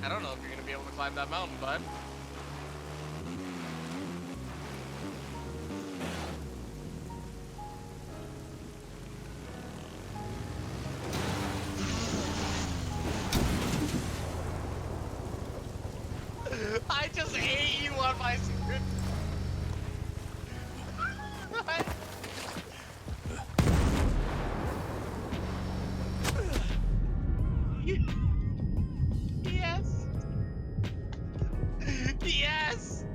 I don't know if you're gonna be able to climb that mountain, bud. I just ate you on my screen. Yes. Yes.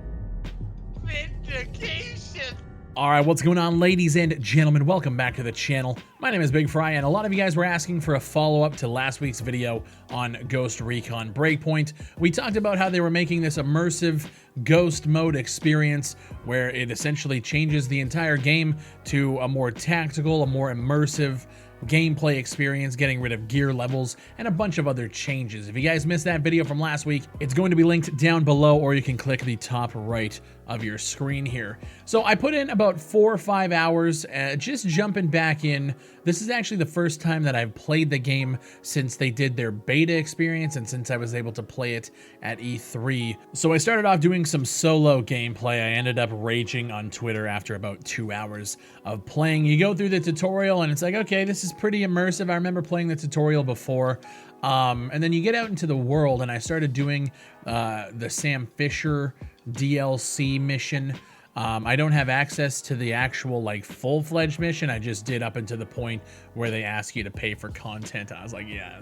Vindication. All right, what's going on, ladies and gentlemen? Welcome back to the channel. My name is Big Fry, and a lot of you guys were asking for a follow-up to last week's video on Ghost Recon Breakpoint. We talked about how they were making this immersive ghost mode experience where it essentially changes the entire game to a more tactical, a more immersive gameplay experience, getting rid of gear levels, and a bunch of other changes. If you guys missed that video from last week, it's going to be linked down below, or you can click the top right of your screen here. So I put in about 4 or 5 hours, just jumping back in. This is actually the first time that I've played the game since they did their beta experience and since I was able to play it at E3. So I started off doing some solo gameplay. I ended up raging on Twitter after about 2 hours of playing. You go through the tutorial and it's like, okay, this is pretty immersive. I remember playing the tutorial before. And then you get out into the world, and I started doing the Sam Fisher DLC mission. I don't have access to the actual like full-fledged mission. I just did up until the point where they ask you to pay for content. I was like, yeah,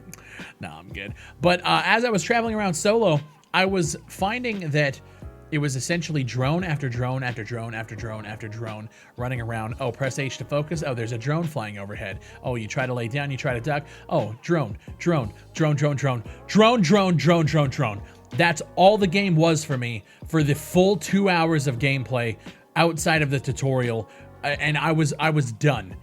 no, I'm good. But as I was traveling around solo, I was finding that it was essentially drone after drone after drone after drone after drone running around. Oh, press H to focus. Oh, there's a drone flying overhead. Oh, you try to lay down, you try to duck. Oh, drone, drone, drone, drone, drone, drone, drone, drone, drone, drone. That's all the game was for me for the full 2 hours of gameplay outside of the tutorial, and I was done.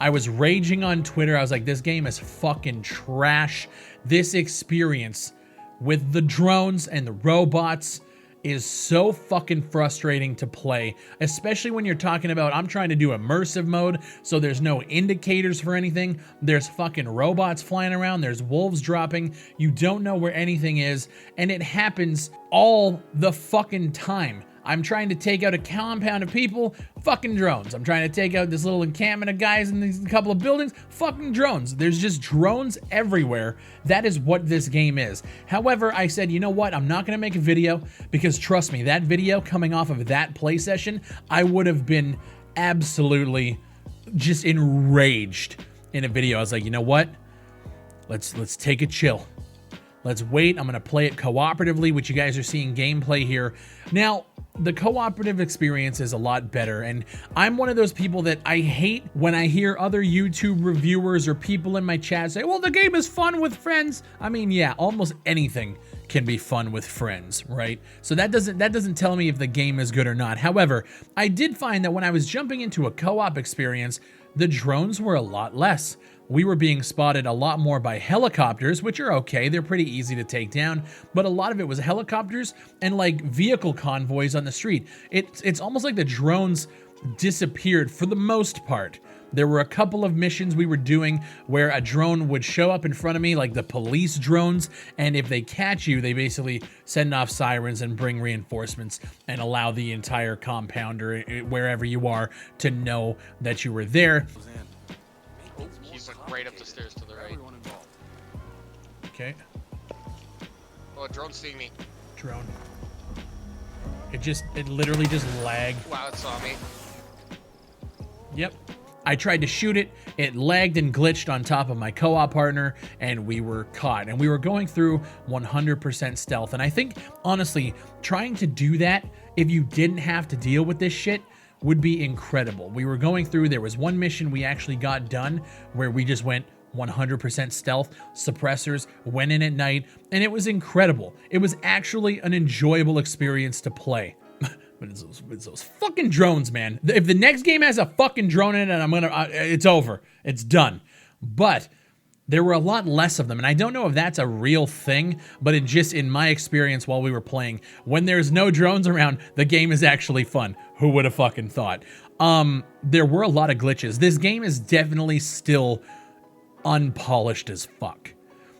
I was raging on Twitter. I was like, this game is fucking trash. This experience with the drones and the robots is so fucking frustrating to play, especially when you're talking about, I'm trying to do immersive mode, so there's no indicators for anything. There's fucking robots flying around. There's wolves dropping. You don't know where anything is, and it happens all the fucking time. I'm trying to take out a compound of people, fucking drones. I'm trying to take out this little encampment of guys in these couple of buildings, fucking drones. There's just drones everywhere. That is what this game is. However, I said, you know what? I'm not gonna make a video because trust me, that video coming off of that play session, I would have been absolutely just enraged in a video. I was like, you know what? Let's take a chill. Let's wait. I'm gonna play it cooperatively, which you guys are seeing gameplay here. Now, the cooperative experience is a lot better, and I'm one of those people that I hate when I hear other YouTube reviewers or people in my chat say, well, the game is fun with friends. I mean, yeah, almost anything can be fun with friends, right? So that doesn't tell me if the game is good or not. However, I did find that when I was jumping into a co-op experience, the drones were a lot less. We were being spotted a lot more by helicopters, which are okay. They're pretty easy to take down, but a lot of it was helicopters and like vehicle convoys on the street. It's almost like the drones disappeared for the most part. There were a couple of missions we were doing where a drone would show up in front of me, like the police drones, and if they catch you, they basically send off sirens and bring reinforcements and allow the entire compound or wherever you are to know that you were there. Oh, he's like right up the stairs to the right. Okay. Oh, a drone's seeing me. Drone. It literally just lagged. Wow, it saw me. Yep. I tried to shoot it. It lagged and glitched on top of my co-op partner, and we were caught. And we were going through 100% stealth. And I think, honestly, trying to do that, if you didn't have to deal with this shit, would be incredible. We were going through, there was one mission we actually got done where we just went 100% stealth, suppressors, went in at night, and it was incredible. It was actually an enjoyable experience to play. But it's those fucking drones, man. If the next game has a fucking drone in it, it's over. It's done. But there were a lot less of them, and I don't know if that's a real thing, but in my experience while we were playing, when there's no drones around, the game is actually fun. Who would have fucking thought? There were a lot of glitches. This game is definitely still unpolished as fuck.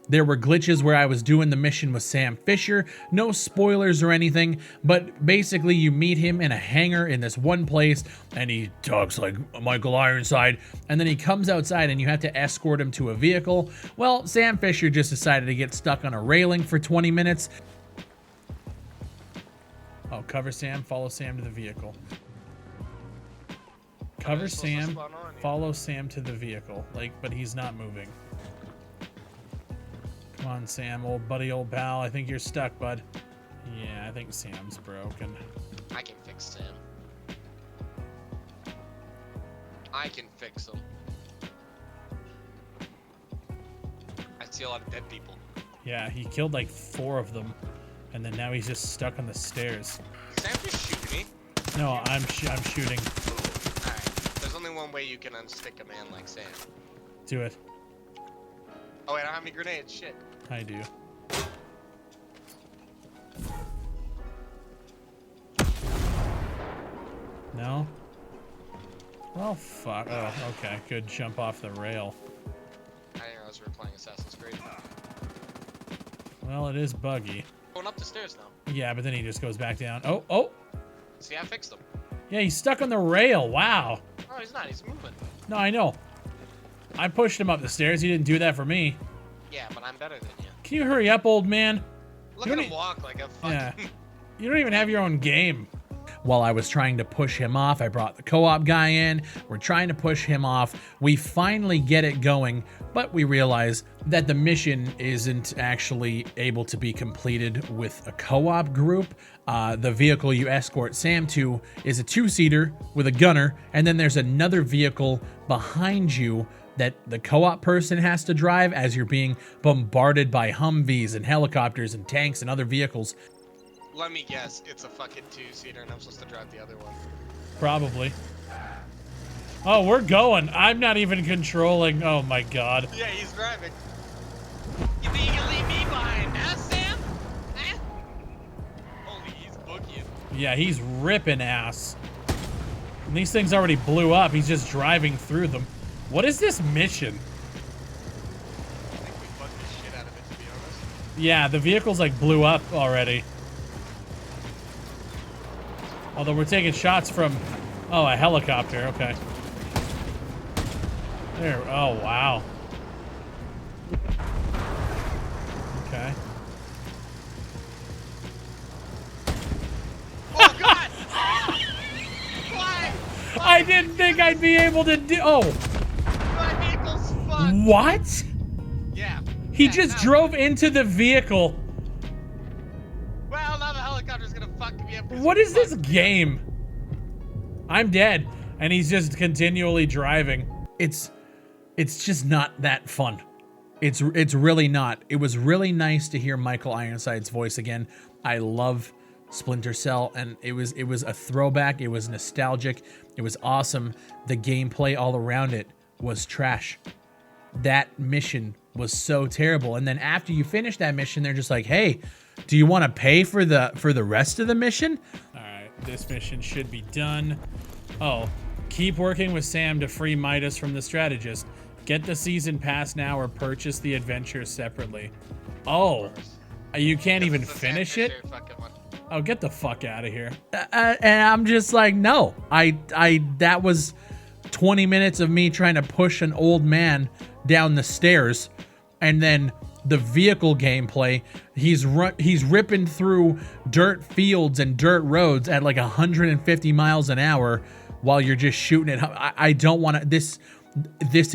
There were glitches where I was doing the mission with Sam Fisher. No spoilers or anything, but basically you meet him in a hangar in this one place, and he talks like Michael Ironside, and then he comes outside and you have to escort him to a vehicle. Well, Sam Fisher just decided to get stuck on a railing for 20 minutes. Oh, cover Sam, follow Sam to the vehicle. Cover Sam, follow Sam to the vehicle. Like, but he's not moving. Come on, Sam, old buddy, old pal. I think you're stuck, bud. Yeah, I think Sam's broken. I can fix Sam. I can fix him. I see a lot of dead people. Yeah, he killed like 4 of them, and then now he's just stuck on the stairs. Sam just shoot me? No, I'm shooting. Alright, there's only one way you can unstick a man like Sam. Do it. Oh wait, I don't have any grenades, shit. I do. No? Well, fuck. Oh, okay. Good jump off the rail. I didn't realize we were playing Assassin's Creed. Well, it is buggy. Going up the stairs now. Yeah, but then he just goes back down. Oh, oh! See, I fixed him. Yeah, he's stuck on the rail. Wow. Oh, he's not. He's moving. No, I know. I pushed him up the stairs. He didn't do that for me. Yeah, but I'm better than you. Can you hurry up, old man? Look at him walk like a fucking... Yeah. You don't even have your own game. While I was trying to push him off, I brought the co-op guy in. We're trying to push him off. We finally get it going, but we realize that the mission isn't actually able to be completed with a co-op group. The vehicle you escort Sam to is a 2-seater with a gunner, and then there's another vehicle behind you that the co-op person has to drive as you're being bombarded by Humvees and helicopters and tanks and other vehicles. Let me guess, it's a fucking 2-seater and I'm supposed to drive the other one. Probably. Oh, we're going. I'm not even controlling. Oh my god. Yeah, he's driving. You think you can leave me behind, huh, Sam? Huh? Holy, he's boogieing. Yeah, he's ripping ass. And these things already blew up. He's just driving through them. What is this mission? I think we fucked the shit out of it, to be honest. Yeah, the vehicles like blew up already. Although we're taking shots from, oh, a helicopter. Okay. There. Oh, wow. Okay. Oh, God! Why? I didn't think I'd be able to do. Oh. My vehicle's fucked. What? Yeah. He Yeah, just now- drove into the vehicle. Well, now the helicopter's gonna fuck me up. 'cause What he's is this fucked. game? I'm dead, and he's just continually driving. It's just not that fun. It's really not. It was really nice to hear Michael Ironside's voice again. I love Splinter Cell, and it was a throwback. It was nostalgic. It was awesome. The gameplay all around it was trash. That mission was so terrible. And then after you finish that mission, they're just like, "Hey, do you want to pay for the rest of the mission?" All right, this mission should be done. Oh, keep working with Sam to free Midas from the strategist. Get the season pass now or purchase the adventure separately. Oh, you can't even finish it? Oh, get the fuck out of here. And I'm just like, no. That was 20 minutes of me trying to push an old man down the stairs, and then the vehicle gameplay, he's ripping through dirt fields and dirt roads at like 150 miles an hour while you're just shooting it. I don't want to, this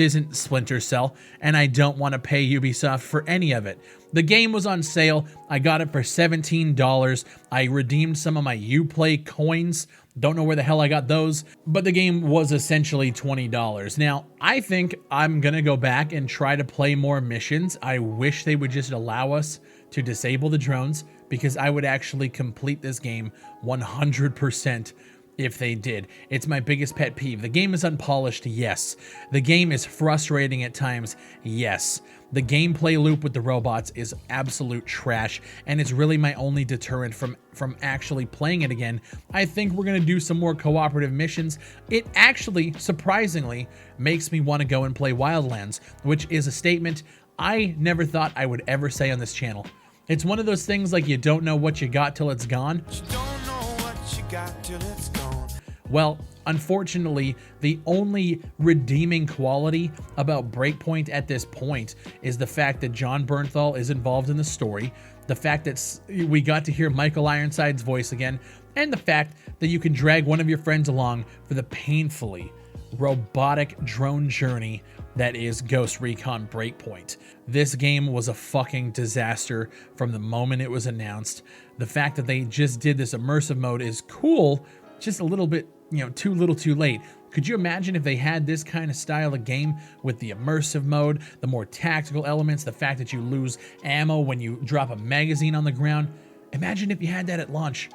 isn't Splinter Cell, and I don't want to pay Ubisoft for any of it. The game was on sale. I got it for $17. I redeemed some of my Uplay coins. Don't know where the hell I got those, but the game was essentially $20. Now, I think I'm gonna go back and try to play more missions. I wish they would just allow us to disable the drones, because I would actually complete this game 100% if they did. It's my biggest pet peeve. The game is unpolished, yes. The game is frustrating at times, yes. The gameplay loop with the robots is absolute trash, and it's really my only deterrent from actually playing it again. I think we're gonna do some more cooperative missions. It actually, surprisingly, makes me want to go and play Wildlands, which is a statement I never thought I would ever say on this channel. It's one of those things like you don't know what you got till it's gone. You don't know what you got till it's gone. Well, unfortunately, the only redeeming quality about Breakpoint at this point is the fact that John Bernthal is involved in the story, the fact that we got to hear Michael Ironside's voice again, and the fact that you can drag one of your friends along for the painfully robotic drone journey that is Ghost Recon Breakpoint. This game was a fucking disaster from the moment it was announced. The fact that they just did this immersive mode is cool, just a little bit, too little too late. Could you imagine if they had this kind of style of game with the immersive mode, the more tactical elements, the fact that you lose ammo when you drop a magazine on the ground? Imagine if you had that at launch.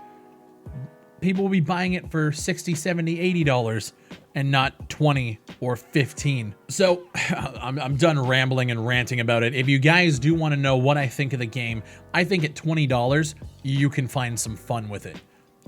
People will be buying it for $60, $70, $80 and not 20 or 15. So I'm done rambling and ranting about it. If you guys do want to know what I think of the game, I think at $20, you can find some fun with it.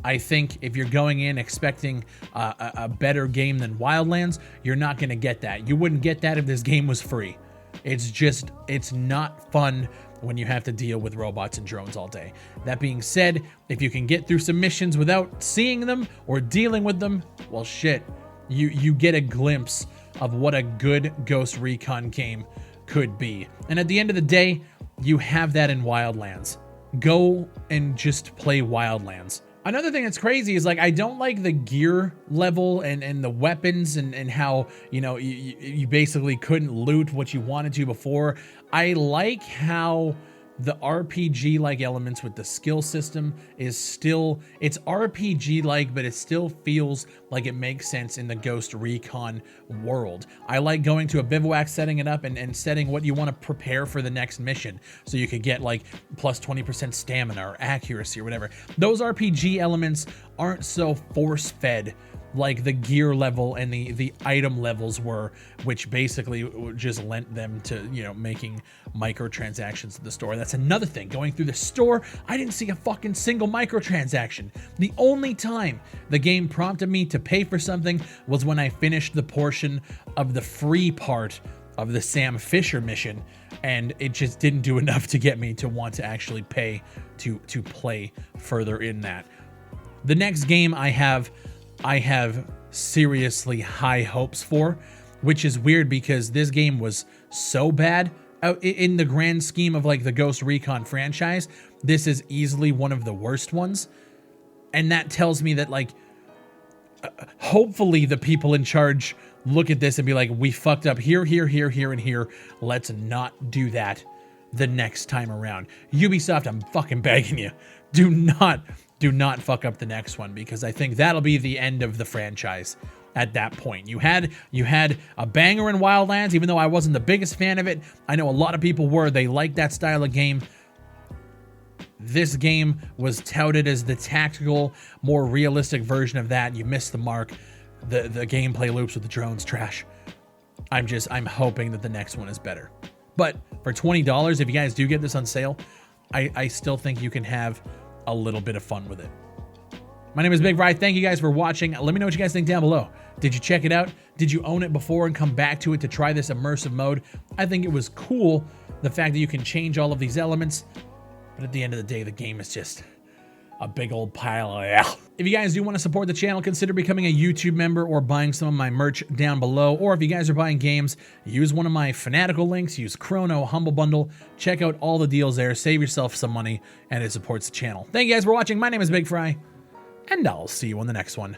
I think if you're going in expecting a better game than Wildlands, you're not going to get that. You wouldn't get that if this game was free. It's not fun when you have to deal with robots and drones all day. That being said, if you can get through some missions without seeing them or dealing with them, well shit, you get a glimpse of what a good Ghost Recon game could be. And at the end of the day, you have that in Wildlands. Go and just play Wildlands. Another thing that's crazy is like I don't like the gear level and the weapons and how you basically couldn't loot what you wanted to before. I like how the RPG like elements with the skill system is still, it's RPG like, but it still feels like it makes sense in the Ghost Recon world. I like going to a bivouac, setting it up and setting what you want to prepare for the next mission, so you could get like plus 20% stamina or accuracy or whatever. Those RPG elements aren't so force fed like the gear level and the item levels were, which basically just lent them to, making microtransactions at the store. That's another thing. Going through the store, I didn't see a fucking single microtransaction. The only time the game prompted me to pay for something was when I finished the portion of the free part of the Sam Fisher mission, and it just didn't do enough to get me to want to actually pay to play further in that. The next game I have seriously high hopes for, which is weird because this game was so bad in the grand scheme of like the Ghost Recon franchise. This is easily one of the worst ones, and that tells me that like hopefully the people in charge look at this and be like, we fucked up here, here, here, here, and here. Let's not do that the next time around. Ubisoft, I'm fucking begging you, do not fuck up the next one, because I think that'll be the end of the franchise at that point. You had a banger in Wildlands, even though I wasn't the biggest fan of it. I know a lot of people were. They liked that style of game. This game was touted as the tactical, more realistic version of that. You missed the mark. The gameplay loops with the drones, trash. I'm hoping that the next one is better. But for $20, if you guys do get this on sale, I still think you can have a little bit of fun with it. My name is BigFry. Thank you guys for watching. Let me know what you guys think down below. Did you check it out? Did you own it before and come back to it to try this immersive mode? I think it was cool, the fact that you can change all of these elements, but at the end of the day, the game is just a big old pile of hell. If you guys do want to support the channel, consider becoming a YouTube member or buying some of my merch down below. Or if you guys are buying games, use one of my Fanatical links, use Chrono, Humble Bundle. Check out all the deals there, save yourself some money, and it supports the channel. Thank you guys for watching. My name is BigFry, and I'll see you on the next one.